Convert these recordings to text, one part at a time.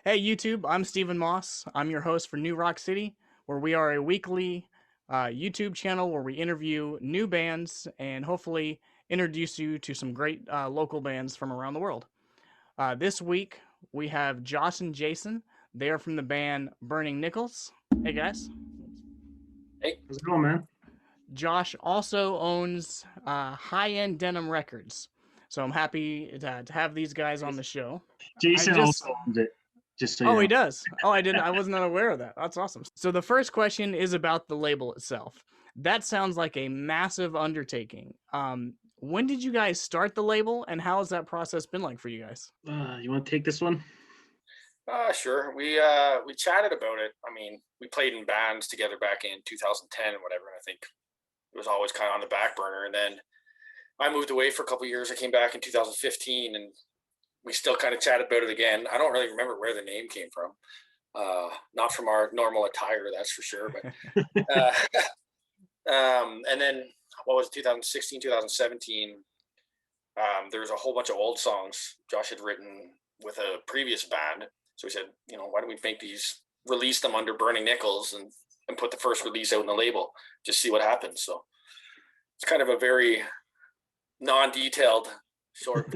Hey YouTube, I'm Stephen Moss. I'm your host for New Rock City, where we are a weekly YouTube channel where we interview new bands and hopefully introduce you to some great local bands from around the world. This week we have Josh and Jason. They are from the band Burning Nickels. Hey guys. Hey, How's it going, man? Josh also owns End Denim Records. So I'm happy to have these guys on the show. I Jason just also owns it, just so you Oh, he know. does. Oh, I didn't. I was not aware of that. That's awesome. So the first question is about the label itself. That sounds like a massive undertaking. When did you guys start the label, and how has that process been like for you guys? You want to take this one? sure. We chatted about it. I mean, we played in bands together back in 2010 and whatever, and I think it was always kind of on the back burner. And then I moved away for a couple of years. I came back in 2015, and we still kind of chatted about it again. I don't really remember where the name came from. Not from our normal attire, that's for sure. But and then what was it, 2016, 2017? There was a whole bunch of old songs Josh had written with a previous band. So we said, why don't we make these, release them under Burning Nickels and put the first release out in the label, just see what happens. So it's kind of a very non-detailed short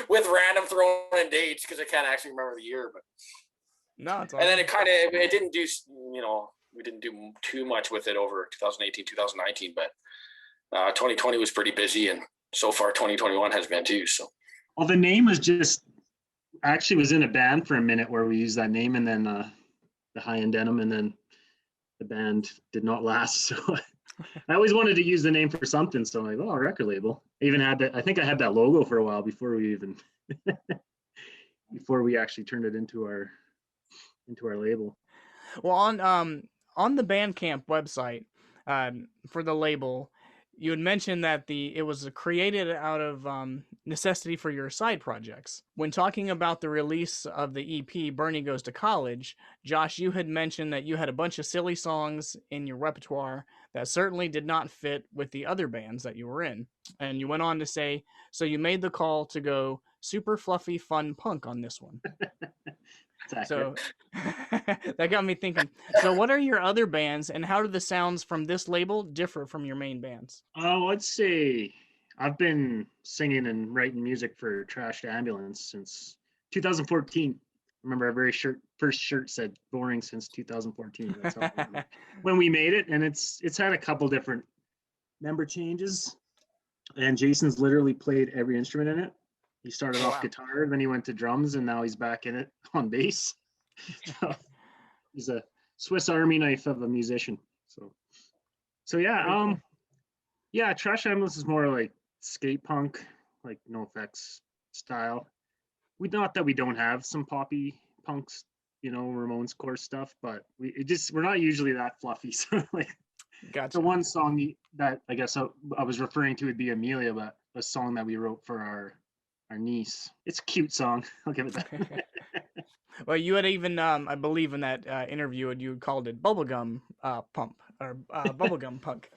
with random thrown in dates because I can't actually remember the year. But No, it's and then awesome. it didn't do, we didn't do too much with it over 2018, 2019, but 2020 was pretty busy, and so far 2021 has been too. So, Well, the name was just actually was in a band for a minute where we used that name, and then the High End Denim, and then the band did not last. So I always wanted to use the name for something. So I'm like, oh, record label. I even had that. I think I had that logo for a while before we even before we actually turned it into our label. Well, on the Bandcamp website for the label, you had mentioned that it was created out of necessity for your side projects. When talking about the release of the EP Bernie Goes to College, Josh, you had mentioned that you had a bunch of silly songs in your repertoire that certainly did not fit with the other bands that you were in. And you went on to say, so you made the call to go super fluffy fun punk on this one. So that got me thinking. So what are your other bands, and how do the sounds from this label differ from your main bands? Oh, I'd say I've been singing and writing music for Trash to Ambulance since 2014. Remember, our first shirt said "boring" since 2014. That's how when we made it, and it's had a couple different member changes. And Jason's literally played every instrument in it. He started off Wow. guitar, then he went to drums, and now he's back in it on bass. So he's a Swiss Army knife of a musician. So yeah, yeah, Trash Ambulance is more like skate punk, like No Effects style. Not that we don't have some poppy punks, Ramones core stuff, but we're not usually that fluffy. So like Gotcha. the one song that I guess I was referring to would be Amelia, but a song that we wrote for our niece. It's a cute song. I'll give it that. Well, you had even, I believe in that interview, you called it bubblegum pump or bubblegum punk,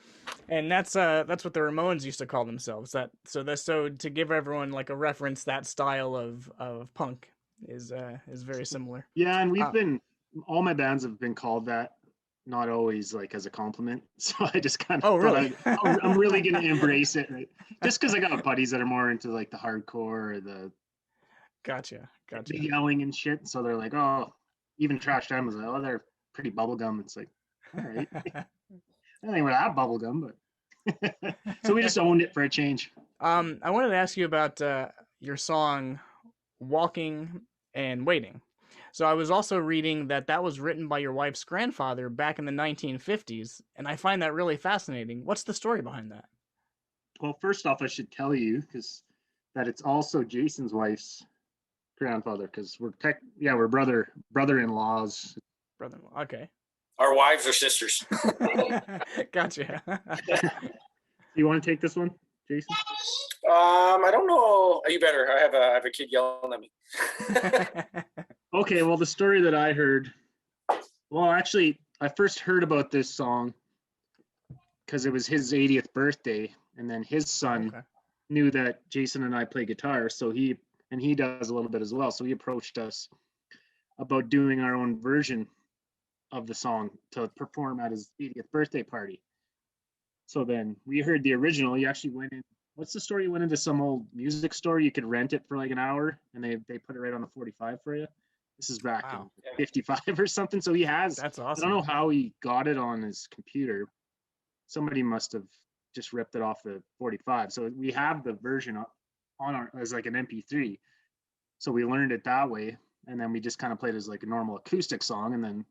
and that's what the Ramones used to call themselves. So to give everyone like a reference, that style of punk is very similar. Yeah, and we've been all my bands have been called that. Not always like as a compliment. So I just kind of Oh, really? I'm really gonna embrace it, right? Just because I got buddies that are more into like the hardcore or the Gotcha. yelling and shit. So they're like, oh, even Trash Time was like, oh, they're pretty bubblegum. It's like, all right. I don't think we're that bubblegum, but so we just owned it for a change. I wanted to ask you about your song "Walking and Waiting." So I was also reading that was written by your wife's grandfather back in the 1950s, and I find that really fascinating. What's the story behind that? Well, first off, I should tell you that it's also Jason's wife's grandfather because we're brother-in-laws. Brother-in-law. Okay. our wives are sisters. Gotcha. You want to take this one, Jason? I don't know. You better. I have a kid yelling at me. Okay, well, the story that I heard, well, actually, I first heard about this song because it was his 80th birthday, and then his son Okay. knew that Jason and I play guitar, so he and he does a little bit as well. So he approached us about doing our own version of the song to perform at his 80th birthday party. So then we heard the original. He actually went in. What's the story? You went into some old music store. You could rent it for like an hour, and they put it right on the 45 for you. This is back in 55 or something. So he has. That's awesome. I don't know how he got it on his computer. Somebody must have just ripped it off the 45. So we have the version on our as like an MP3. So we learned it that way, and then we just kind of played it as like a normal acoustic song, and then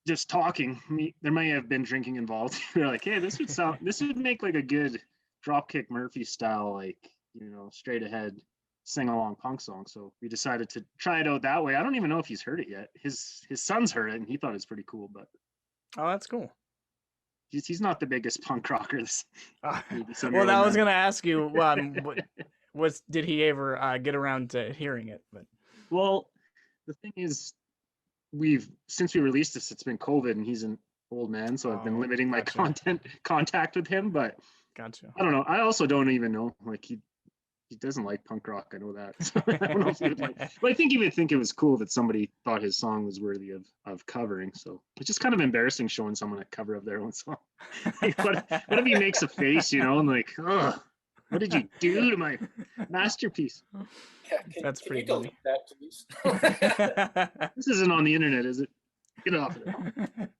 just talking. There might have been drinking involved. We're like, hey, this would make like a good Dropkick Murphy style, like, you know, straight ahead sing along punk song. So we decided to try it out that way. I don't even know if he's heard it yet. His son's heard it and he thought it was pretty cool, but oh, that's cool. He's not the biggest punk rocker. Well, I was gonna ask you, did he ever get around to hearing it? But well, the thing is, since we released this, it's been COVID and he's an old man, so I've been limiting my contact with him. But gotcha. I don't know. I also don't even know. Like he doesn't like punk rock. I know that. So I don't know if he would like. But I think he would think it was cool that somebody thought his song was worthy of covering. So it's just kind of embarrassing showing someone a cover of their own song. Like, what if he makes a face, you know, and like, ugh, what did you do to my masterpiece? Yeah, that's pretty funny. That, please? This isn't on the internet, is it? Get off of it.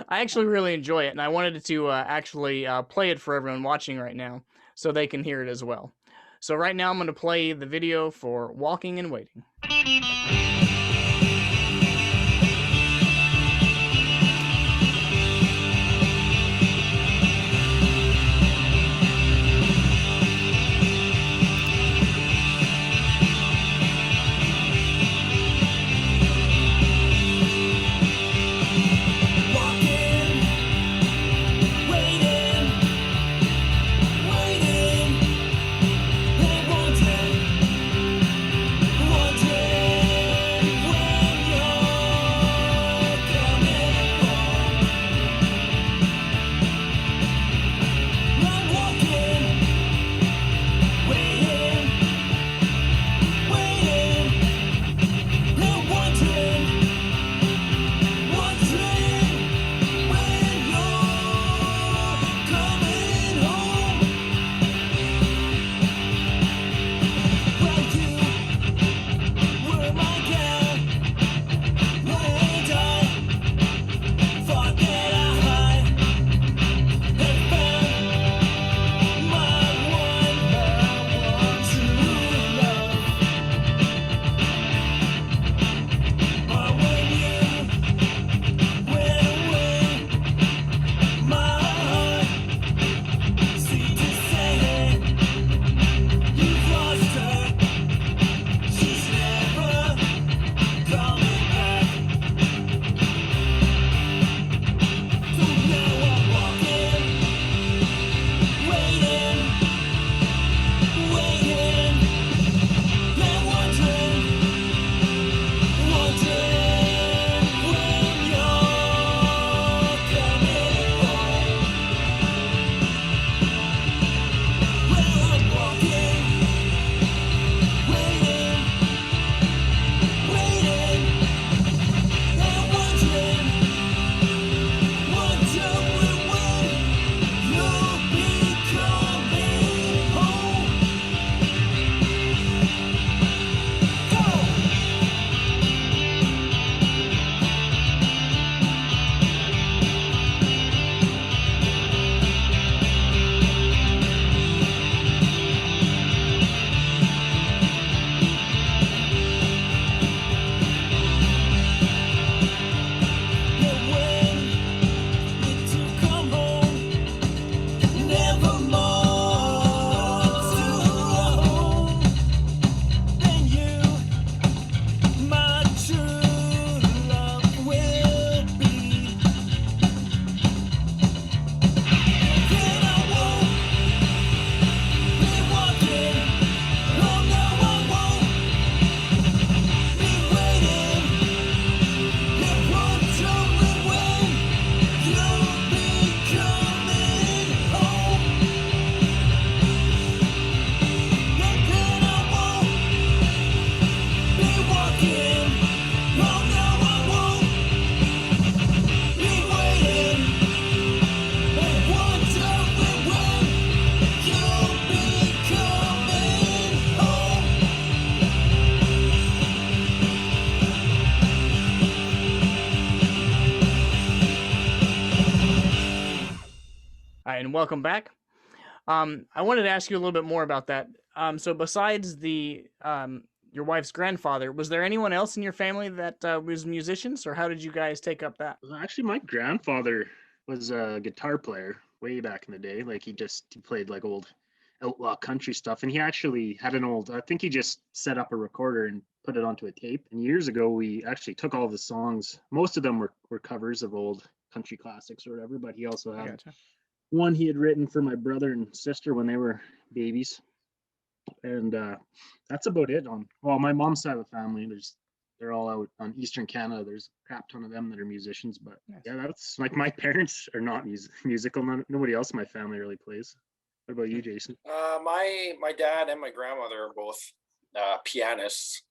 I actually really enjoy it, and I wanted to actually play it for everyone watching right now so they can hear it as well. So right now I'm going to play the video for Walking and Waiting. and welcome back. I wanted to ask you a little bit more about that. So besides the your wife's grandfather, was there anyone else in your family that was musicians, or how did you guys take up that? Well, actually, my grandfather was a guitar player way back in the day. Like he played like old outlaw country stuff, and he actually had an old. I think he just set up a recorder and put it onto a tape. And years ago, we actually took all the songs. Most of them were covers of old country classics or whatever. But he also I had gotcha. one he had written for my brother and sister when they were babies, and that's about it. On my mom's side of the family, they're all out on Eastern Canada. There's a crap ton of them that are musicians, but Nice. yeah, that's like my parents are not musical. Nobody else in my family really plays. What about you, Jason? My dad and my grandmother are both pianists,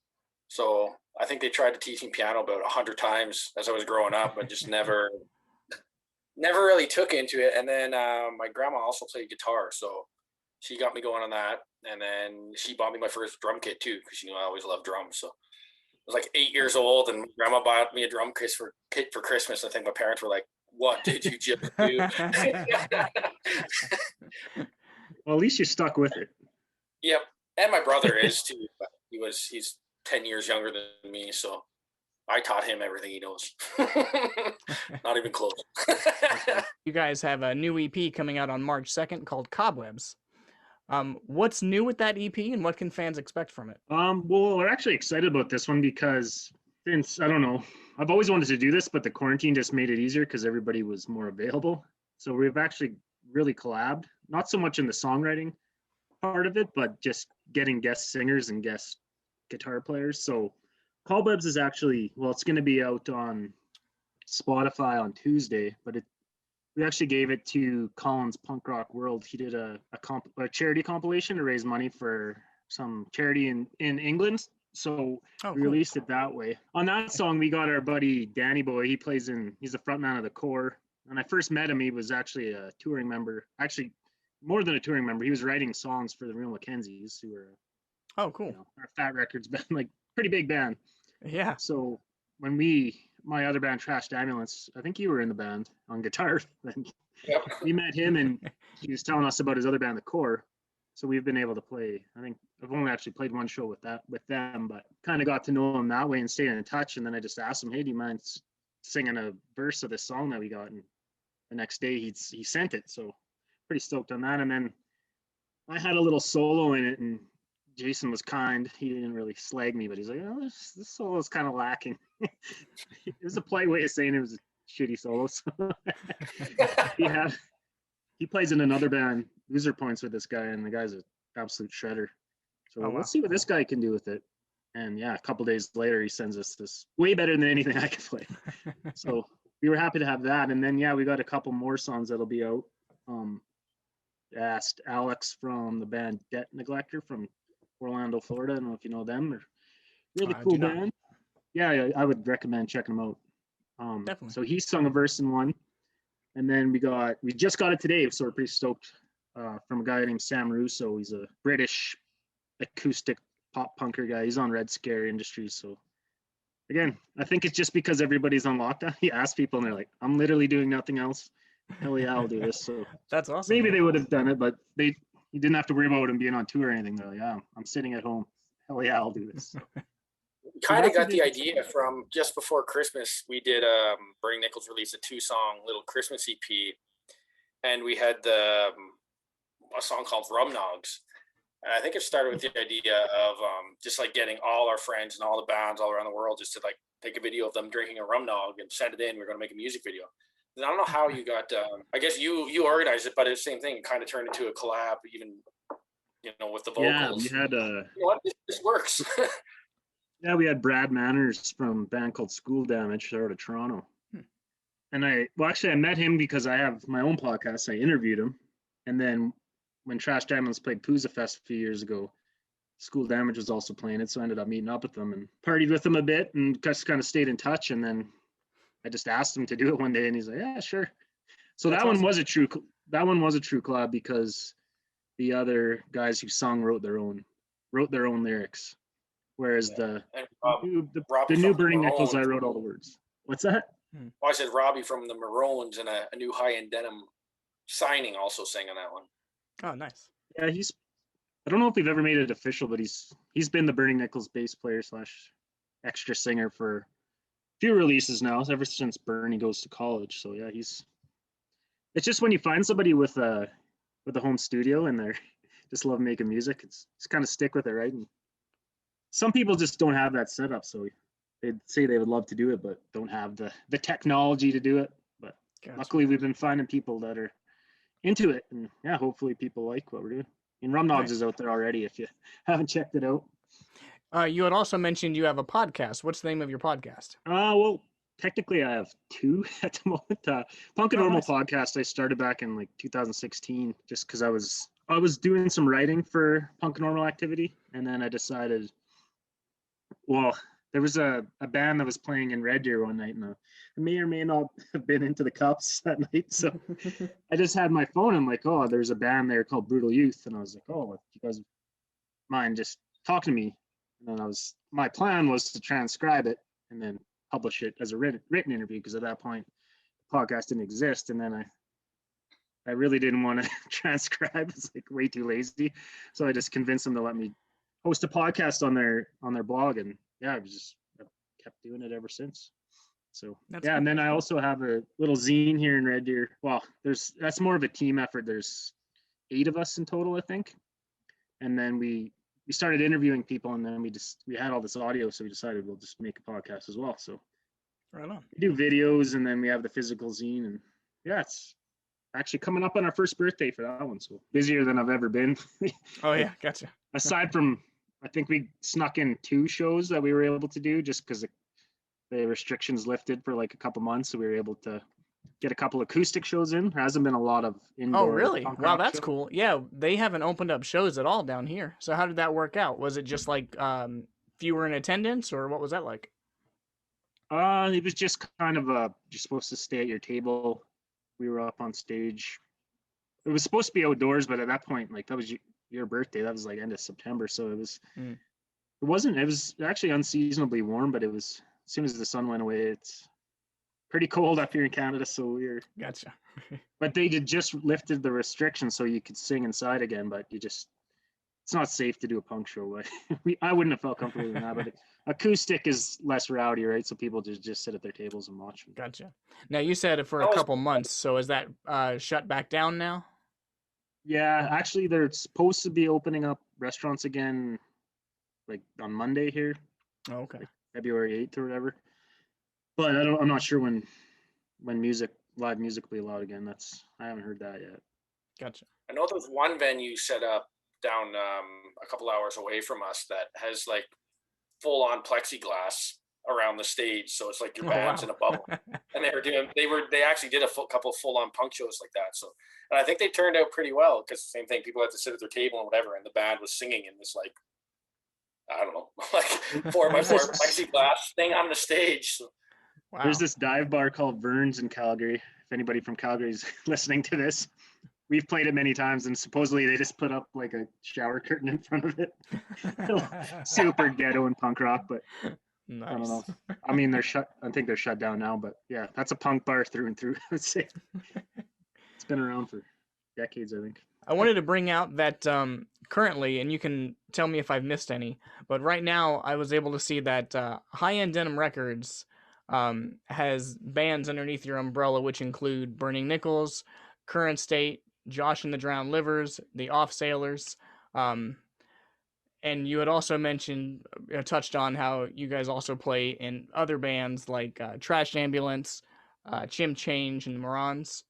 so I think they tried to teach me piano about 100 times as I was growing up, but just never really took into it. And then my grandma also played guitar, so she got me going on that. And then she bought me my first drum kit too, because I always loved drums. So I was like 8 years old, and grandma bought me a drum kit for Christmas. I think my parents were like, "What did you just do?" Well, at least you stuck with it. Yep, and my brother is too. But he's 10 years younger than me, so I taught him everything he knows. Not even close. You guys have a new EP coming out on March 2nd called Cobwebs. What's new with that EP, and what can fans expect from it? Well, we're actually excited about this one because since I don't know, I've always wanted to do this, but the quarantine just made it easier because everybody was more available. So we've actually really collabed, not so much in the songwriting part of it, but just getting guest singers and guest guitar players. So Cobwebs is actually, well, it's going to be out on Spotify on Tuesday, but we actually gave it to Colin's Punk Rock World. He did a charity compilation to raise money for some charity in England. So we Cool. released it that way. On that song, we got our buddy Danny Boy. He's the frontman of the Core. When I first met him, he was actually a touring member. Actually, more than a touring member, he was writing songs for the Real Mackenzies, who were Cool. our Fat Records band, like pretty big band. Yeah. So when my other band, Trashed Ambulance, I think you were in the band on guitar. Yep. We met him and he was telling us about his other band, The Core. So we've been able to play. I think I've only actually played one show with them, but kind of got to know him that way and stayed in touch. And then I just asked him, "Hey, do you mind singing a verse of this song that we got?" And the next day he sent it. So pretty stoked on that. And then I had a little solo in it, and Jason was kind. He didn't really slag me, but he's like, "Oh, this solo is kind of lacking." It was a polite way of saying it was a shitty solo. So he plays in another band, Loser Points, with this guy, and the guy's an absolute shredder. So let's see what this guy can do with it. And yeah, a couple days later, he sends us this way better than anything I could play. So we were happy to have that. And then yeah, we got a couple more songs that'll be out. Asked Alex from the band Debt Neglector from Orlando, Florida. I don't know if you know them. They're really cool band. Yeah, I would recommend checking them out. Definitely. So he sung a verse in one, and then we just got it today, so we're pretty stoked. From a guy named Sam Russo. He's a British acoustic pop punker guy. He's on Red Scare Industries. So again, I think it's just because everybody's on lockdown. He asks people, and they're like, "I'm literally doing nothing else. Hell yeah, I'll do this." So that's awesome. Maybe they would have done it, but you didn't have to worry about him being on tour or anything. They're like, "Yeah, I'm sitting at home. Hell yeah, I'll do this." So. We kind of got the idea from just before Christmas. We did Burning Nichols released a 2-song little Christmas EP, and we had a song called Rum Nogs. And I think it started with the idea of just like getting all our friends and all the bands all around the world just to like take a video of them drinking a rum nog and send it in. We're going to make a music video. And I don't know how you got. I guess you organized it, but it's the same thing. It kind of turned into a collab, even with the vocals. Yeah, we had this works. Yeah, we had Brad Manners from a band called School Damage. They're out of Toronto. And I met him because I have my own podcast. I interviewed him. And then when Trash Diamonds played Pooza Fest a few years ago, School Damage was also playing it. So I ended up meeting up with them and partied with them a bit and just kind of stayed in touch. And then I just asked him to do it one day and he's like, "Yeah, sure." So that one was a true collab because the other guys who sung wrote their own lyrics. Whereas the new Burning Nichols, I wrote all the words. What's that? Well, I said Robbie from the Maroons and a new High End Denim Signing also sang on that one. Oh, nice. Yeah, I don't know if we've ever made it official, but he's been the Burning Nichols bass player / extra singer for a few releases now, ever since Bernie goes to college. So yeah, it's just when you find somebody with a home studio and they're just love making music, it's kind of stick with it, right? And some people just don't have that setup, so they'd say they would love to do it, but don't have the technology to do it. But luckily, we've been finding people that are into it, and yeah, hopefully people like what we're doing. And Rum Dogs is out there already if you haven't checked it out. You had also mentioned you have a podcast. What's the name of your podcast? Well, technically I have two at the moment. Punk and Normal nice. Podcast I started back in like 2016, just because I was doing some writing for Punk and Normal Activity, and then I decided, well, there was a band that was playing in Red Deer one night, and I may or may not have been into the cups that night. So I just had my phone. I'm like, oh, there's a band there called Brutal Youth, and I was like, oh, if you guys mind, just talk to me. And then my plan was to transcribe it and then publish it as a written interview, because at that point the podcast didn't exist, and then I really didn't want to transcribe. It's like way too lazy, so I just convinced them to let me host a podcast on their blog, and yeah, I've kept doing it ever since. So that's cool. And then I also have a little zine here in Red Deer. Well, that's more of a team effort. There's 8 of us in total, I think, and then we started interviewing people, and then we had all this audio, so we decided we'll just make a podcast as well. So right on. We do videos, and then we have the physical zine, and yeah, it's actually coming up on our first birthday for that one, so busier than I've ever been. Oh yeah, gotcha. Aside from, I think we snuck in 2 shows that we were able to do just because the restrictions lifted for like a couple months, so we were able to get a couple acoustic shows in. There hasn't been a lot of indoor. Oh really? Wow, that's cool. Yeah, they haven't opened up shows at all down here. So how did that work out? Was it just like fewer in attendance, or what was that like? It was just kind of you're supposed to stay at your table. We were up on stage. It was supposed to be outdoors, but at that point, like, that was your birthday. That was like end of September, so it was. It was actually unseasonably warm, but it was, as soon as the sun went away, it's pretty cold up here in Canada, so we're. Gotcha. But they just lifted the restrictions, so you could sing inside again, but it's not safe to do a punk show. I wouldn't have felt comfortable with that, but acoustic is less rowdy, right? So people just sit at their tables and watch. Gotcha. Now you said for a couple months, so is that shut back down now? Yeah, actually, they're supposed to be opening up restaurants again, like on Monday here. Oh, okay. Like February 8th or whatever. But I'm not sure when live music will be allowed again. I haven't heard that yet. Gotcha. I know there's one venue set up down a couple hours away from us that has like full on plexiglass around the stage, so it's like your band's in a bubble. And they actually did a couple full on punk shows like that. So, and I think they turned out pretty well, because same thing, people had to sit at their table and whatever, and the band was singing in this like, I don't know, like 4x4 plexiglass thing on the stage. So. Wow. There's this dive bar called Vern's in Calgary. If anybody from Calgary is listening to this, we've played it many times, and supposedly they just put up like a shower curtain in front of it. Super ghetto and punk rock, but nice. I don't know. I mean, I think they're shut down now, but yeah, that's a punk bar through and through. I would say it's been around for decades, I think. I wanted to bring out that currently, and you can tell me if I've missed any, but right now I was able to see that End Denim Records has bands underneath your umbrella, which include Burning Nichols, Current State, Josh and the Drowned Livers, the Off Sailors, and you had also mentioned, touched on how you guys also play in other bands like Trash Ambulance, Chim Change, and Morons.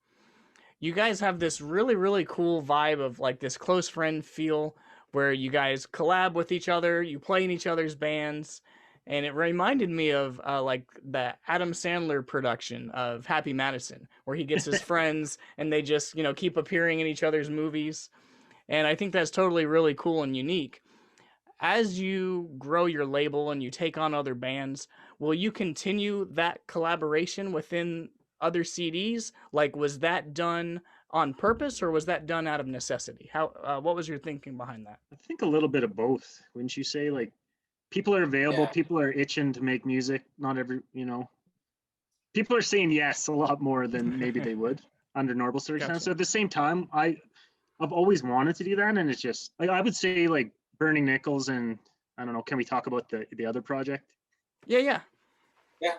You guys have this really, really cool vibe of like this close friend feel where you guys collab with each other, you play in each other's bands, and it reminded me of like the Adam Sandler production of Happy Madison, where he gets his friends and they just, keep appearing in each other's movies. And I think that's totally really cool and unique. As you grow your label and you take on other bands, will you continue that collaboration within other CDs? Like, was that done on purpose, or was that done out of necessity? What was your thinking behind that? I think a little bit of both. Wouldn't you say? Like, people are available. Yeah. People are itching to make music. Not every, people are saying yes a lot more than maybe they would. under normal circumstances. Gotcha. So at the same time, I've always wanted to do that, and it's just like I would say like Burning Nickels, and I don't know. Can we talk about the other project? Yeah.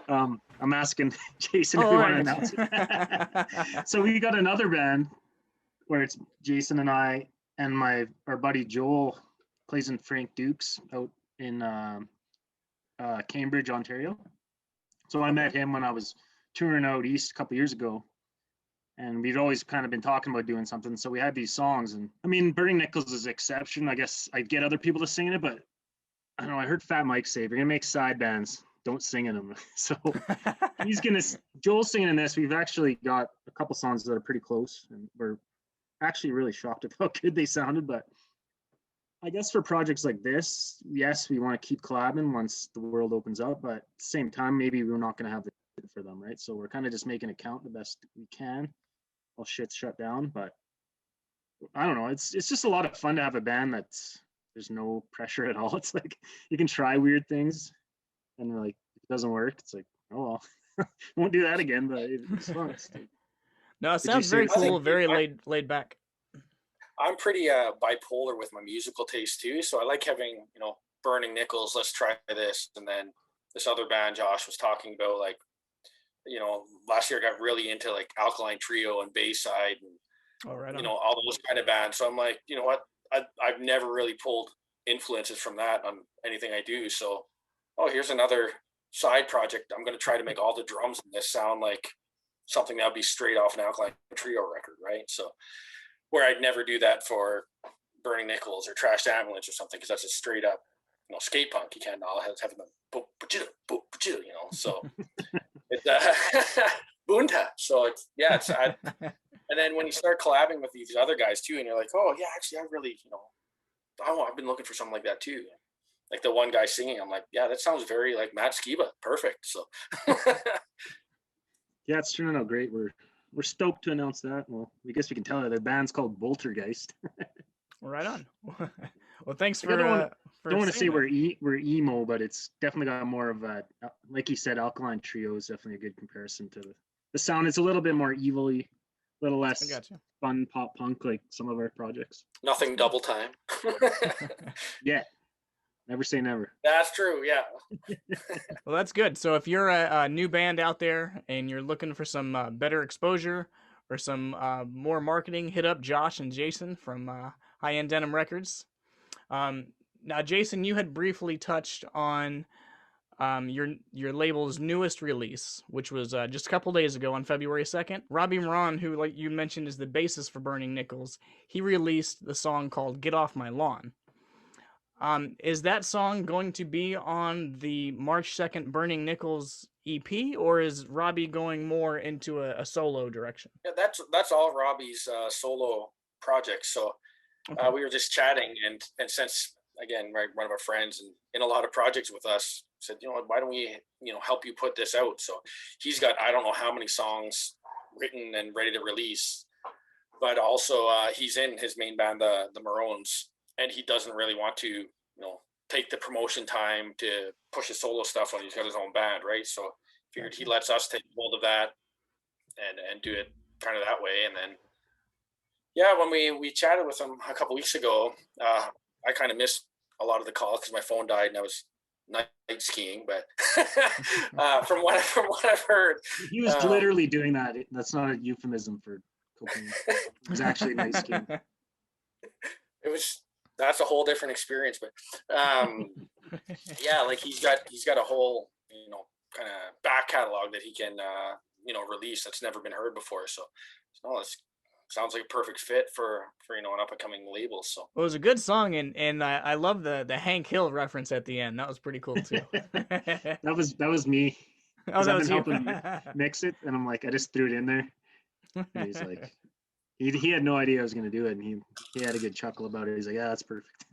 I'm asking Jason if Oh, we all want to right. announce it. So we got another band where it's Jason and I and our buddy Joel plays in Frank Dukes out in Cambridge, Ontario. So I met him when I was touring out east a couple years ago, and we'd always kind of been talking about doing something. So we had these songs, and I mean, Burning Nickels is an exception. I guess I'd get other people to sing in it, but I don't know. I heard Fat Mike say, "If you're gonna make side bands, don't sing in them." So Joel's singing in this. We've actually got a couple songs that are pretty close, and we're actually really shocked at how good they sounded. But I guess for projects like this, yes, we want to keep collabing once the world opens up, but at the same time, maybe we're not going to have the for them, right? So we're kind of just making it count the best we can while shit's shut down. But I don't know. It's just a lot of fun to have a band that's there's no pressure at all. It's like you can try weird things, and like if it doesn't work, it's like, oh well, I won't do that again. But it's fun. No, it sounds very cool, very laid back. I'm pretty bipolar with my musical taste too, so I like having, you know, Burning Nickels, let's try this, and then this other band Josh was talking about, like, you know, last year I got really into like Alkaline Trio and Bayside and you know, all those kind of bands. So I'm like, you know what, I've never really pulled influences from that on anything I do. So, oh, here's another side project. I'm going to try to make all the drums in this sound like something that would be straight off an Alkaline Trio record, right? So where I'd never do that for Burning Nickels or Trashed Ambulance or something, because that's a straight up, you know, skate punk. You can't all have them, you know. So it's Bunta. So it's and then when you start collabing with these other guys too, and you're like, oh yeah, actually, I really, you know, I've been looking for something like that too. Like the one guy singing, I'm like, yeah, that sounds very like Matt Skiba, perfect. So yeah, it's turning out great. We're stoked to announce that. Well, I guess we can tell you the band's called Boltergeist. Right on. Well, thanks for. I don't want to say we're emo, but it's definitely got more of a, like you said, Alkaline Trio is definitely a good comparison to the sound. It's a little bit more evilly, a little less fun pop punk like some of our projects. Nothing double time. Yeah. Never say never. That's true, yeah. Well, that's good. So if you're a new band out there and you're looking for some better exposure or some more marketing, hit up Josh and Jason from End Denim Records. Now, Jason, you had briefly touched on your label's newest release, which was just a couple days ago on February 2nd. Robbie Moran, who, like you mentioned, is the bassist for Burning Nickels, he released the song called Get Off My Lawn. Is that song going to be on the March 2nd Burning Nickels EP, or is Robbie going more into a solo direction? Yeah, that's all Robbie's solo project. So we were just chatting, and since, again, right, one of our friends and in a lot of projects with us said, you know what, why don't we, you know, help you put this out? So he's got, I don't know how many songs written and ready to release, but also he's in his main band, the Maroons, and he doesn't really want to, you know, take the promotion time to push his solo stuff when he's got his own band, right? So figured he lets us take hold of that and do it kind of that way. And then, yeah, when we chatted with him a couple weeks ago, I kind of missed a lot of the calls because my phone died and I was night skiing. But from what I've heard, he was literally doing that. That's not a euphemism for cocaine. It was actually night skiing. That's a whole different experience. But yeah, like he's got a whole, you know, kind of back catalog that he can you know, release that's never been heard before. So it sounds like a perfect fit for you know, an up and coming label. So it was a good song, and I love the Hank Hill reference at the end. That was pretty cool too. that was me. Oh, that was you. Helping mix it, and I'm like, I just threw it in there. And he's like, he had no idea I was gonna do it, and he had a good chuckle about it. He's like, yeah, that's perfect.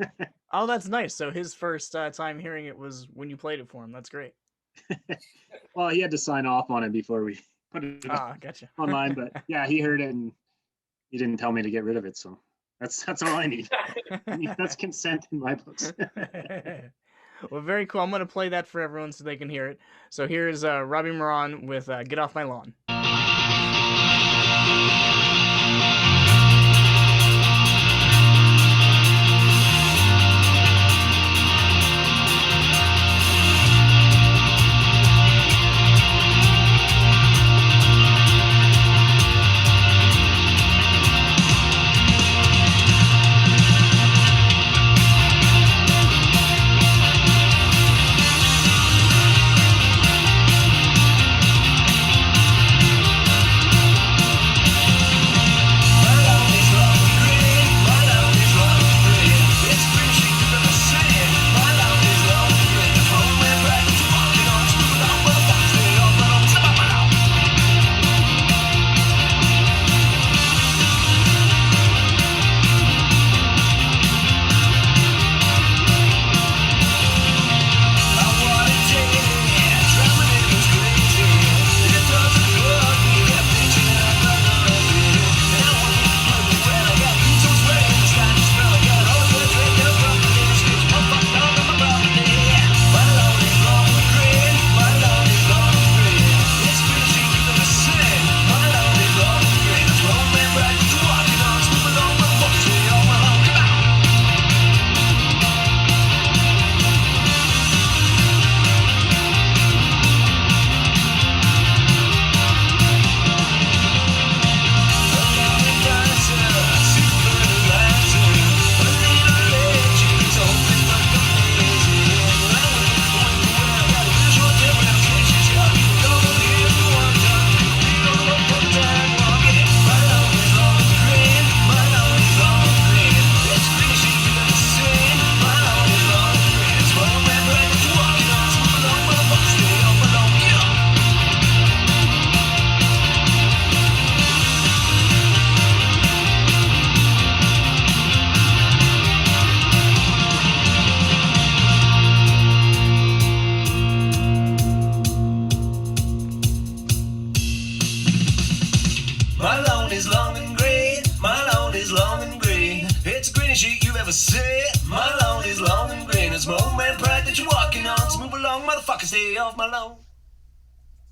Oh, that's nice. So his first time hearing it was when you played it for him. That's great. Well, he had to sign off on it before we put it gotcha. online, but yeah, he heard it and he didn't tell me to get rid of it, so that's all I need. That's consent in my books. Well, very cool. I'm going to play that for everyone so they can hear it. So here's Robbie Moran with Get Off My Lawn. ever said. My lawn is long and green. It's more man pride that you're walking on. So move along, motherfucker, stay off my lawn.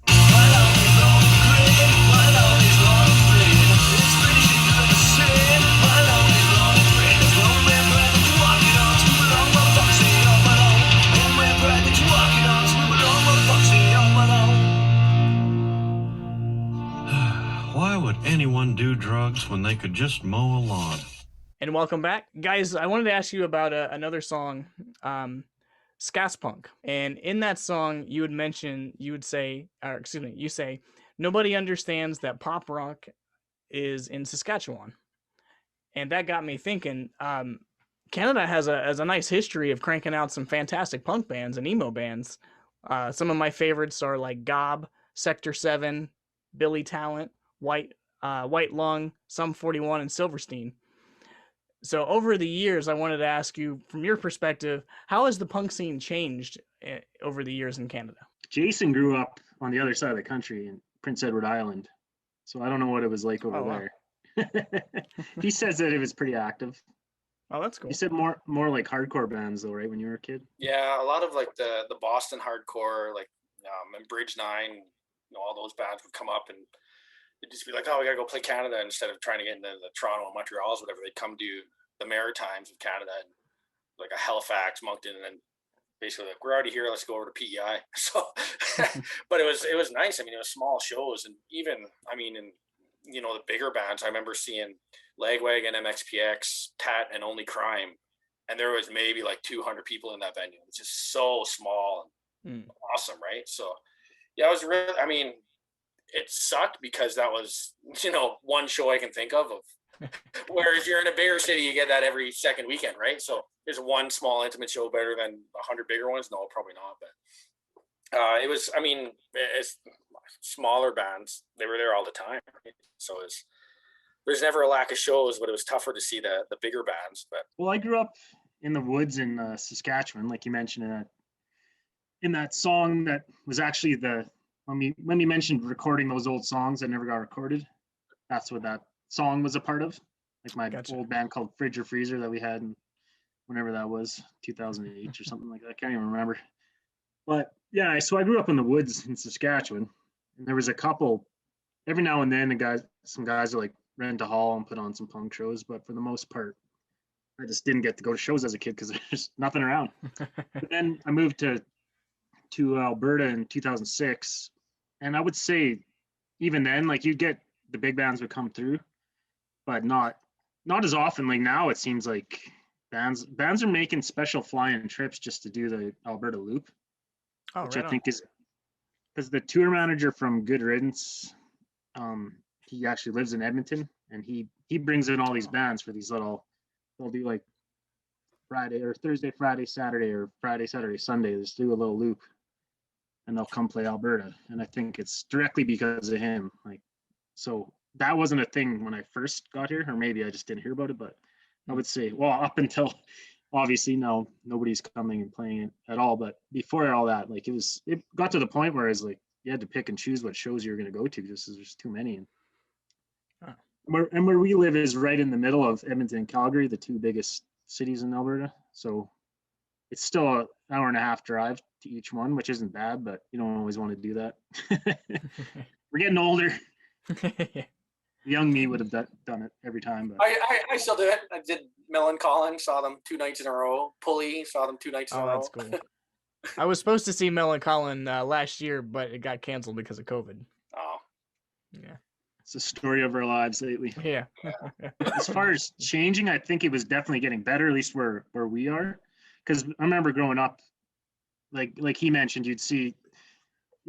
My lawn is long and green. My lawn is long and green. It's pretty shit you ever said. My lawn is long and green. It's more man pride that you're walking on. So move along, motherfucker, stay off my lawn. More man pride that you're walking on. So move along, motherfucker, stay off my lawn. Why would anyone do drugs when they could just mow a lawn? And welcome back. Guys, I wanted to ask you about another song, Skaspunk. And in that song, you say, nobody understands that pop rock is in Saskatchewan. And that got me thinking, Canada has a nice history of cranking out some fantastic punk bands and emo bands. Some of my favorites are like Gob, Sector 7, Billy Talent, White Lung, Sum 41, and Silverstein. So over the years, I wanted to ask you, from your perspective, how has the punk scene changed over the years in Canada? Jason grew up on the other side of the country in Prince Edward Island, so I don't know what it was like over there. He says that it was pretty active. Oh, that's cool. You said more like hardcore bands though, right? When you were a kid. Yeah, a lot of like the Boston hardcore, like and Bridge 9, all those bands would come up and it'd just be like, oh, we gotta go play Canada instead of trying to get into the Toronto and Montreal's, whatever. They'd come to the Maritimes of Canada, and like a Halifax, Moncton, and then basically like, we're already here, let's go over to PEI. So, but it was nice. I mean, it was small shows, and even in the bigger bands, I remember seeing Lagwagon, MXPX, Tat, and Only Crime, and there was maybe like 200 people in that venue. It's just so small and awesome, right? So, yeah, it was really. It sucked because that was one show I can think of. Whereas you're in a bigger city, you get that every second weekend, right? So is one small intimate show better than 100 bigger ones? No, probably not. But it was. It's smaller bands. They were there all the time, right? So there's never a lack of shows, but it was tougher to see the bigger bands. But well, I grew up in the woods in Saskatchewan, like you mentioned in that song that was actually when we mentioned recording those old songs that never got recorded. That's what that song was a part of. Like my old band called Fridge or Freezer that we had whenever that was, 2008 or something like that. I can't even remember. But yeah, so I grew up in the woods in Saskatchewan, and there was a couple. Every now and then, some guys would like rent a hall and put on some punk shows, but for the most part, I just didn't get to go to shows as a kid because there's nothing around. But then I moved to Alberta in 2006, and I would say even then, like you'd get the big bands would come through, but not as often. Like now, it seems like bands are making special flying trips just to do the Alberta Loop, which I think is because the tour manager from Good Riddance, he actually lives in Edmonton, and he brings in all these bands for these little. They'll do like Friday or Thursday, Friday, Saturday, or Friday, Saturday, Sunday. Just do a little loop, and they'll come play Alberta. And I think it's directly because of him. Like, so that wasn't a thing when I first got here, or maybe I just didn't hear about it. But I would say, well, up until obviously now nobody's coming and playing it at all. But before all that, like it got to the point where it's like you had to pick and choose what shows you were going to go to just because there's too many. And where we live is right in the middle of Edmonton and Calgary, the two biggest cities in Alberta. So it's still an hour and a half drive to each one, which isn't bad, but you don't always want to do that. We're getting older. Young me would have done it every time. But I still do it. I did Millencolin, saw them 2 nights in a row. Pulley, saw them 2 nights in a row. Oh, that's cool. I was supposed to see Millencolin last year, but it got canceled because of COVID. Oh. Yeah. It's the story of our lives lately. Yeah. As far as changing, I think it was definitely getting better, at least where we are. Because I remember growing up, like he mentioned, you'd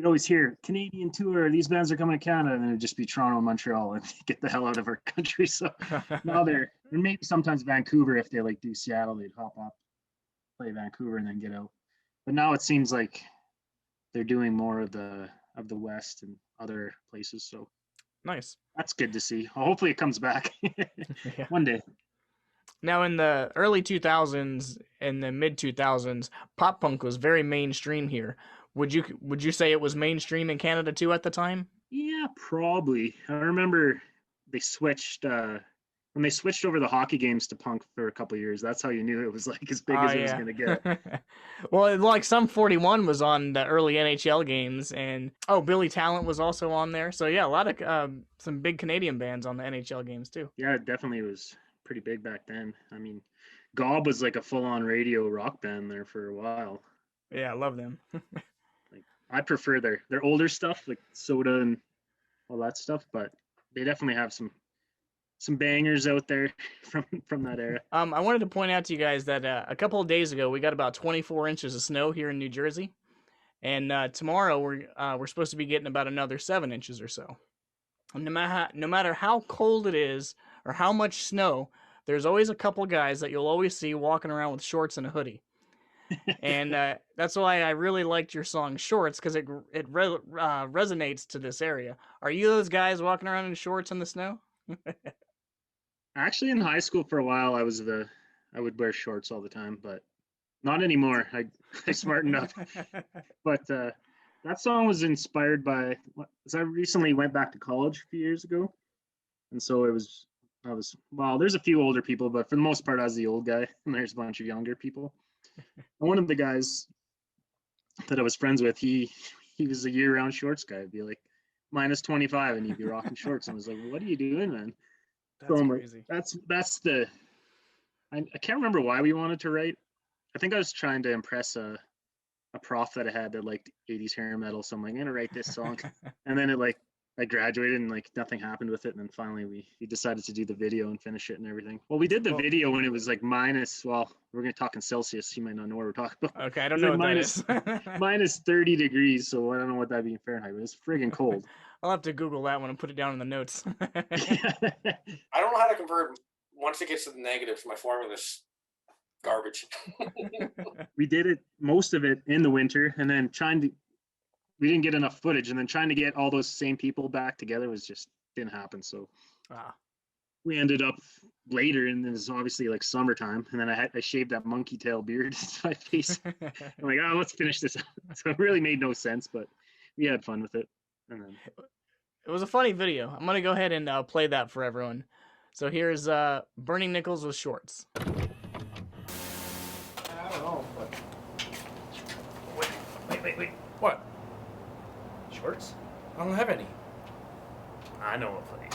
always hear Canadian tour, these bands are coming to Canada, and it'd just be Toronto and Montreal and get the hell out of our country. So now they're maybe sometimes Vancouver, if they like do Seattle, they'd hop up, play Vancouver, and then get out. But now it seems like they're doing more of the West and other places. So nice. That's good to see. Well, hopefully it comes back one day. Now, in the early 2000s and the mid 2000s, pop punk was very mainstream here. Would you say it was mainstream in Canada too at the time? Yeah, probably. I remember they switched when they switched over the hockey games to punk for a couple of years, that's how you knew it was like as big as it was going to get. Well, like Sum 41 was on the early NHL games, and Billy Talent was also on there. So yeah, a lot of some big Canadian bands on the NHL games too. Yeah, it definitely was pretty big back then. I mean, Gob was like a full-on radio rock band there for a while. Yeah, I love them. Like, I prefer their older stuff, like Soda and all that stuff, but they definitely have some bangers out there from that era. I wanted to point out to you guys that a couple of days ago we got about 24 inches of snow here in New Jersey, and tomorrow we're supposed to be getting about another 7 inches or so. And no matter how cold it is or how much snow, there's always a couple guys that you'll always see walking around with shorts and a hoodie. And that's why I really liked your song "Shorts" because it resonates to this area. Are you those guys walking around in shorts in the snow? Actually, in high school for a while, I would wear shorts all the time, but not anymore. I smartened up. But that song was inspired by, I recently went back to college a few years ago, and so there's a few older people, but for the most part, I was the old guy, and there's a bunch of younger people. And one of the guys that I was friends with, he was a year-round shorts guy. I'd be like minus 25, and he'd be rocking shorts. And I was like, "What are you doing, man?" That's crazy. That's the. I can't remember why we wanted to write. I think I was trying to impress a prof that I had that liked 80s hair metal. So I'm like, I'm gonna write this song, and then I graduated and like nothing happened with it. And then finally we decided to do the video and finish it and everything. Well, we did the video when it was like we're gonna talk in Celsius. You might not know what we're talking about. Okay, I don't know what that is. minus 30 degrees. So I don't know what that'd be in Fahrenheit, but it's friggin' cold. I'll have to Google that one and put it down in the notes. I don't know how to convert once it gets to the negatives. My formula's garbage. We did it, most of it in the winter, and then we didn't get enough footage, and then trying to get all those same people back together didn't happen. So we ended up later, and it was obviously like summertime, and then I shaved that monkey tail beard to my face. I'm like, let's finish this. So it really made no sense, but we had fun with it. And then it was a funny video. I'm gonna go ahead and play that for everyone. So here's Burning Nickels with Shorts. I don't know, but Wait. what? Shorts? I don't have any. I know a place.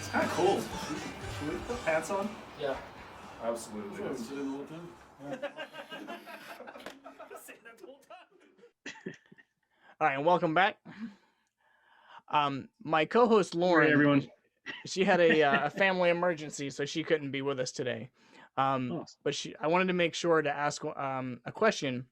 It's kind of cold. Should we put pants on? Yeah. Absolutely. Sure, sit in the whole time. All right, and welcome back. My co-host Sorry, Lauren, everyone. she had a family emergency, so she couldn't be with us today. Oh, But I wanted to make sure to ask a question.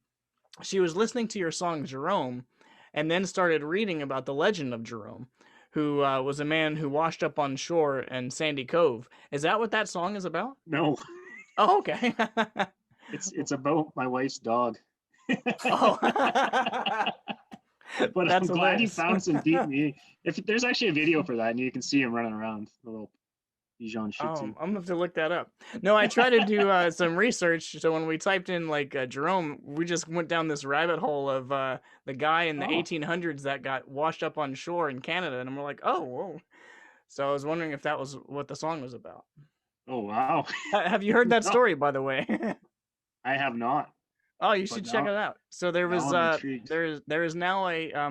She was listening to your song Jerome, and then started reading about the legend of Jerome, who was a man who washed up on shore in Sandy Cove. Is that what that song is about? no, Oh, okay. it's about my wife's dog. Oh, But that's I'm glad you hilarious. found some deep meaning. If there's actually a video for that, and you can see him running around, the little Bichon Shih Tzu. I'm gonna have to look that up. No, I tried to do some research. So when we typed in like Jerome, we just went down this rabbit hole of the guy in the Oh. 1800s that got washed up on shore in Canada, and we're like, oh, whoa. So I was wondering if that was what the song was about. Oh wow, Have you heard that No. story, by the way? I have not. Oh, you But should check now- it out. So there was now I'm intrigued. there is now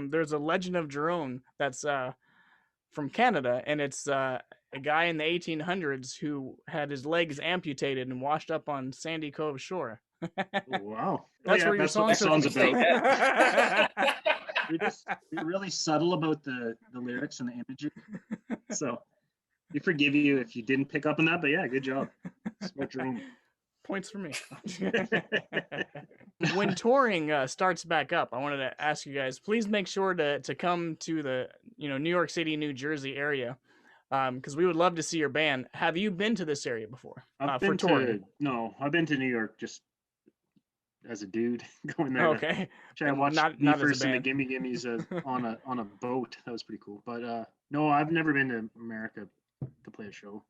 there's a legend of Jerome that's from Canada, and it's a guy in the 1800s who had his legs amputated and washed up on Sandy Cove shore. Oh, wow. That's where your that's what song's the song's about. about. We're really subtle about the lyrics and the imagery. So we forgive you if you didn't pick up on that, but yeah, good job. Smart dream. Points for me. When touring starts back up, I wanted to ask you guys, please make sure to come to the New York City, New Jersey area, because we would love to see your band. Have you been to this area before I've for been touring? I've been to New York just as a dude going there. Okay, I watched not Me as a First and the band. Gimme Gimmes on a boat. That was pretty cool. But no, I've never been to America to play a show.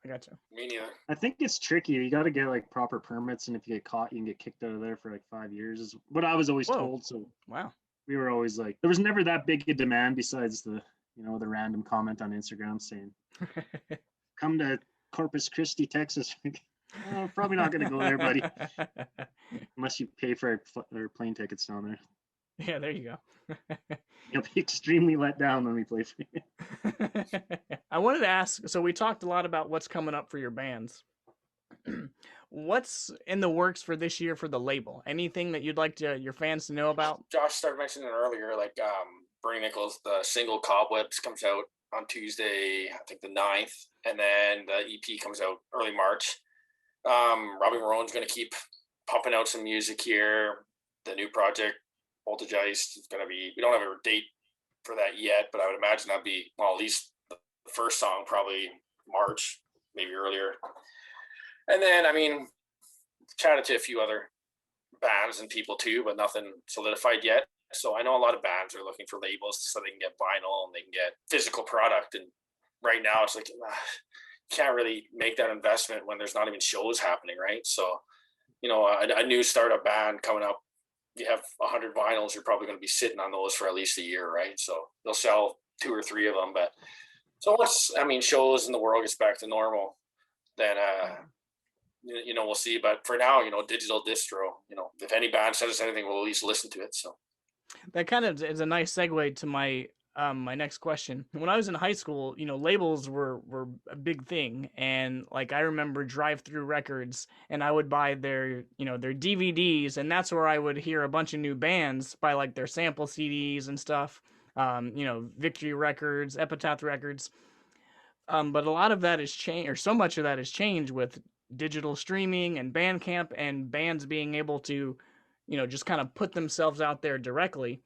I gotcha. Me neither. I think it's tricky. You got to get like proper permits, and if you get caught, you can get kicked out of there for like 5 years. Is what I was always Whoa. told. So Wow. we were always like, there was never that big a demand besides the the random comment on Instagram saying, "Come to Corpus Christi, Texas." Oh, probably not going to go there, buddy, unless you pay for our plane tickets down there. Yeah, there you go. You'll be extremely let down when we play for you. I wanted to ask, so we talked a lot about what's coming up for your bands. What's in the works for this year for the label? Anything that you'd like your fans to know about? Josh started mentioning it earlier, like Bernie Nichols, the single Cobwebs comes out on Tuesday, I think the 9th, and then the EP comes out early March. Robbie Marone's going to keep pumping out some music here. The new project, Voltage Ice, is going to be, we don't have a date for that yet, but I would imagine that'd be, well, at least the first song, probably March, maybe earlier. And then, I mean, chatted to a few other bands and people too, but nothing solidified yet. So I know a lot of bands are looking for labels so they can get vinyl and they can get physical product. And right now it's like, can't really make that investment when there's not even shows happening, right? So, a new startup band coming up, you have 100 vinyls, you're probably going to be sitting on those for at least a year, right? So they'll sell 2 or 3 of them. But so once, shows in the world gets back to normal, then, we'll see. But for now, digital distro, if any band says us anything, we'll at least listen to it. So That kind of is a nice segue to my my next question. When I was in high school, labels were a big thing, and like I remember Drive-Thru Records, and I would buy their their DVDs, and that's where I would hear a bunch of new bands buy like their sample CDs and stuff. Victory Records, Epitaph Records. But a lot of that has changed, or so much of that has changed with digital streaming and Bandcamp, and bands being able to, just kind of put themselves out there directly.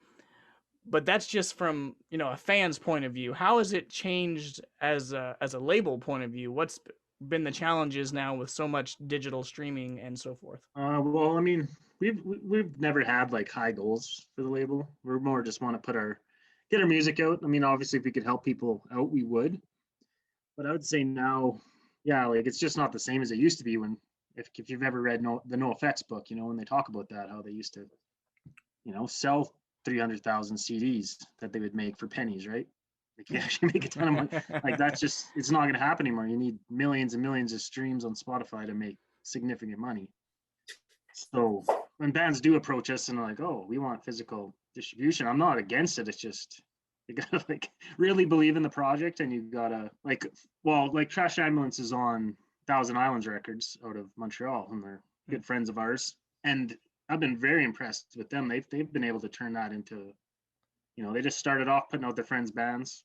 But that's just from a fan's point of view. How has it changed as a label point of view? What's been the challenges now with so much digital streaming and so forth? Well, we've never had like high goals for the label. We're more just want to get our music out. Obviously, if we could help people out, we would. But I would say now, yeah, like it's just not the same as it used to be when, if you've ever read the No Effects book, when they talk about that, how they used to, sell 300,000 CDs that they would make for pennies, right? Like you actually make a ton of money. Like it's not going to happen anymore. You need millions and millions of streams on Spotify to make significant money. So when bands do approach us and are like, oh, we want physical distribution, I'm not against it. It's You gotta like really believe in the project, and you gotta like, well, like Trash Ambulance is on Thousand Islands Records out of Montreal, and they're good friends of ours. And I've been very impressed with them. They've been able to turn that into, they just started off putting out their friends' bands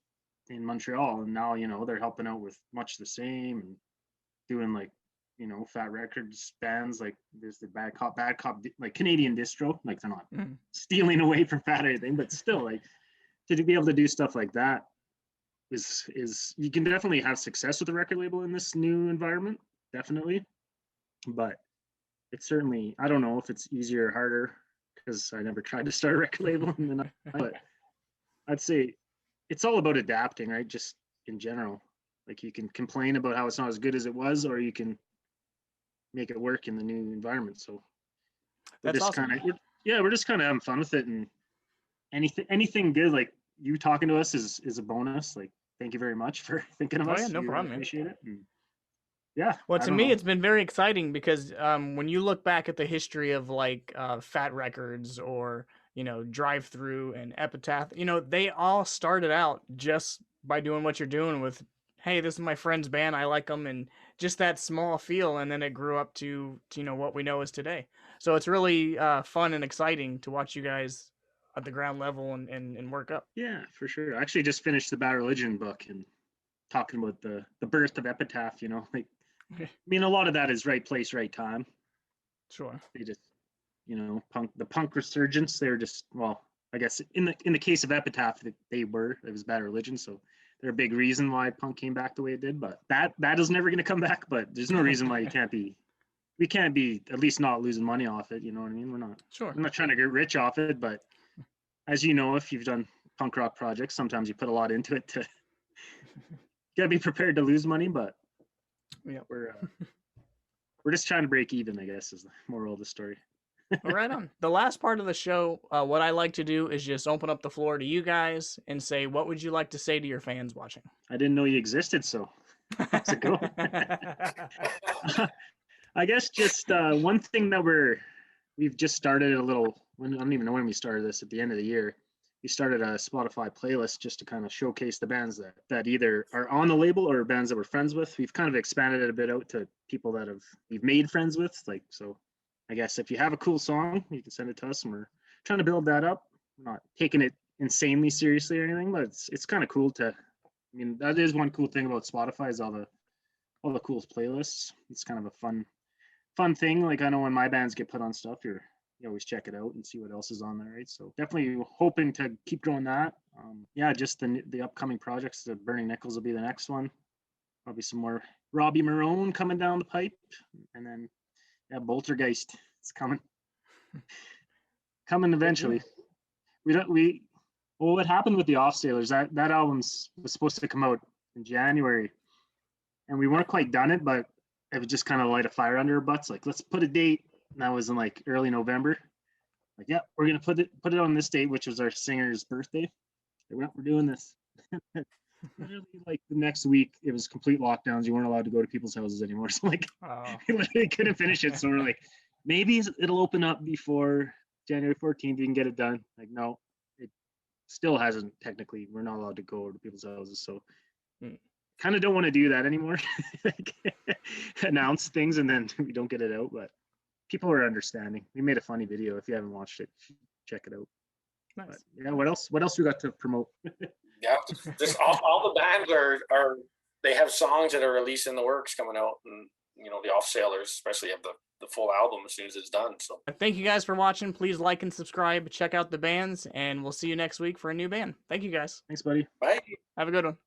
in Montreal, and now they're helping out with Much the Same and doing like Fat Records bands, like there's the Bad Cop, like Canadian distro. Like they're not stealing away from Fat or anything, but still, like to be able to do stuff like that is you can definitely have success with a record label in this new environment, definitely. But it's certainly, I don't know if it's easier or harder because I never tried to start a record label, but I'd say it's all about adapting, right? Just in general. Like you can complain about how it's not as good as it was, or you can make it work in the new environment. So That's awesome. We're just kind of having fun with it, and anything good, like you talking to us is a bonus. Like, thank you very much for thinking of us. Yeah, no problem, man. Appreciate it. And yeah. Well, to me, it's been very exciting because when you look back at the history of like Fat Records or Drive Through and Epitaph, they all started out just by doing what you're doing with, hey, this is my friend's band, I like them, and just that small feel, and then it grew up to what we know is today. So it's really fun and exciting to watch you guys at the ground level and work up. Yeah, for sure. I actually just finished the Bad Religion book and talking about the birth of Epitaph. Like, I mean, a lot of that is right place, right time. Sure. They just, the punk resurgence. They're just, well, I guess in the case of Epitaph, it was Bad Religion, so they're a big reason why punk came back the way it did. But that is never going to come back. But there's no reason why we can't be at least not losing money off it. You know what I mean? We're not trying to get rich off it, but as you know, if you've done punk rock projects, sometimes you put a lot into it to gotta be prepared to lose money. But yeah, we're just trying to break even, I guess, is the moral of the story. Well, right on. The last part of the show, what I like to do is just open up the floor to you guys and say, what would you like to say to your fans watching? I didn't know you existed, so how's it go? I guess just one thing that we've just started I don't even know when we started this, at the end of the year. We started a Spotify playlist just to kind of showcase the bands that either are on the label or bands that we're friends with. We've kind of expanded it a bit out to people that we've made friends with. Like, so I guess if you have a cool song, you can send it to us, and we're trying to build that up. We're not taking it insanely seriously or anything, but it's kind of cool I mean, that is one cool thing about Spotify is all the cool playlists. It's kind of a fun thing. Like, I know when my bands get put on stuff, you always check it out and see what else is on there, right? So definitely hoping to keep growing that. Just the upcoming projects. The Burning Nickels will be the next one. Probably some more Robbie Marone coming down the pipe, and then Boltergeist. It's coming eventually. What happened with the Off Sailors? That album was supposed to come out in January, and we weren't quite done it, but it was just kind of light a fire under our butts. Like, let's put a date. And that was in like early November. Like, yeah, we're gonna put it on this date, which was our singer's birthday. We're doing this. Literally, like the next week, it was complete lockdowns. You weren't allowed to go to people's houses anymore. So like, we literally couldn't finish it. So we're like, maybe it'll open up before January 14th. We can get it done. Like, no, it still hasn't. Technically, we're not allowed to go to people's houses. So kind of don't want to do that anymore. Like, announce things and then we don't get it out. But people are understanding. We made a funny video. If you haven't watched it, check it out. Nice. But, yeah. What else we got to promote? Yeah, just all the bands are they have songs that are released in the works coming out, and the Off Sailors especially have the full album as soon as it's done. So thank you guys for watching. Please like and subscribe. Check out the bands, and we'll see you next week for a new band. Thank you guys. Thanks, buddy. Bye. Have a good one.